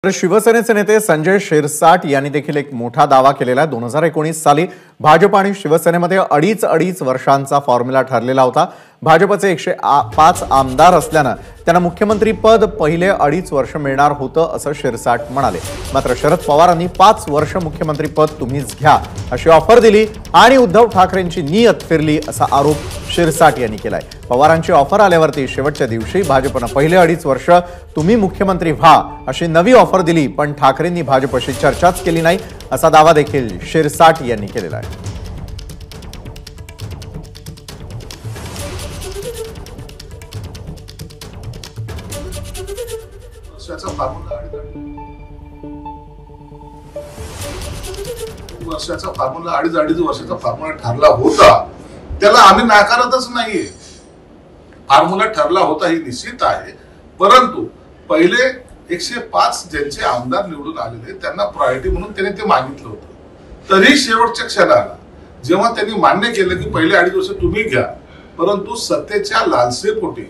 तर शिवसेनेचे नेते संजय शिरसाट यांनी देखील एक मोठा दावा केलेला आहे। 2019 साली भाजप आणि शिवसेनेमध्ये अडीच वर्षांचा फॉर्म्युला ठरलेला होता। भाजपचे 105 आमदार असल्याने त्यांना मुख्यमंत्री पद पहिले 2.5 वर्ष मिळणार होतं असं शिरसाट म्हणाले। मात्र शरद पवारांनी 5 वर्ष मुख्यमंत्री पद तुम्हीच घ्या अशी ऑफर दिली आणि उद्धव ठाकरेंची नियत फिरली असा आरोप शिरसाट यांनी केलाय। पवारांची ऑफर आल्यावरती शेवटच्या दिवशी भाजपने पहिले 2.5 वर्ष तुम्ही मुख्यमंत्री व्हा अशी नवी ऑफर दिली, पण ठाकरेंनी भाजपशी चर्चाच केली नाही असा दावा देखील शिरसाट यांनी केलेला आहे। वर्षाचा फॉर्म्युला अडीच वर्षाचा फॉर्म्युला ठरला होता, त्याला आम्ही नाकारतच नाहीये। फॉर्म्युला ठरला होता ही निश्चित आहे, परंतु पहिले 105 ज्यांचे आमदार निवडून आलेले त्यांना प्रायोरिटी म्हणून त्यांनी ते मागितलं होतं। तरी शेवटच्या क्षणाला जेव्हा त्यांनी मान्य केलं की पहिले 2.5 वर्ष तुम्ही घ्या, परंतु सत्तेच्या लालसेपोटी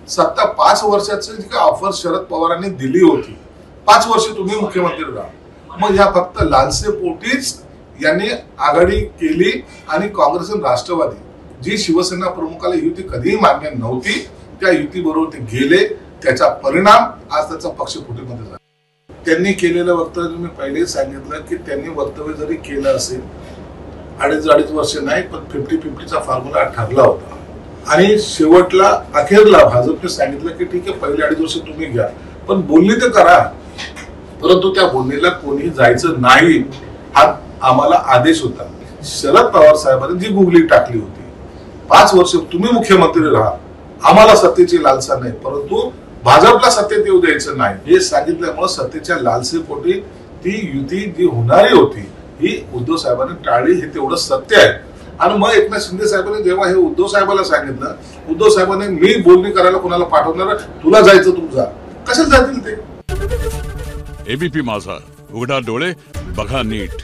सत्ता 5 वर्षाची जी ऑफर शरद पवारांनी दिली होती, 5 वर्ष तुम्ही मुख्यमंत्री राहा, मग या फक्त लालसेपोटीच यांनी आघाडी केली आणि काँग्रेस आणि राष्ट्रवादी जी शिवसेना प्रमुखाला युती कधीही मान्य नव्हती त्या युतीबरोबर ते गेले। त्याचा परिणाम आज त्याचा पक्ष फुटीमध्ये झाला। त्यांनी केलेलं वक्तव्य मी पहिले सांगितलं की त्यांनी वक्तव्य जरी केलं असेल 2.5 वर्ष नाही, पण 50-50चा फॉर्म्युला ठरला होता आणि शेवटला अखेरला भाजपने सांगितलं की ठीक आहे पहिले 2.5 वर्ष तुम्ही घ्या, पण बोलणी तर करा। परंतु त्या बोलणीला कोणी जायचं नाही हा आम्हाला आदेश होता। शरद पवार साहेबांनी जी गुगली टाकली होती 5 वर्ष तुम्ही मुख्यमंत्री राहा, आम्हाला सत्तेची लालसा नाही, परंतु भाजपला सत्तेत येऊ द्यायचं नाही हे सांगितल्यामुळे सत्तेच्या लालसेपोटी ती युती जी होणारी होती ही उद्धव साहेबांनी टाळली, हे तेवढं सत्य आहे। आणि मग एकनाथ शिंदे साहेबांनी जेव्हा हे उद्धव साहेबांना सांगितलं, उद्धव साहेबांनी मी बोलणी करायला कोणाला पाठवणार, तुला जायचं तू जा, कशाला जातील ते। एबीपी माझा, उघडा डोळे बघा नीट।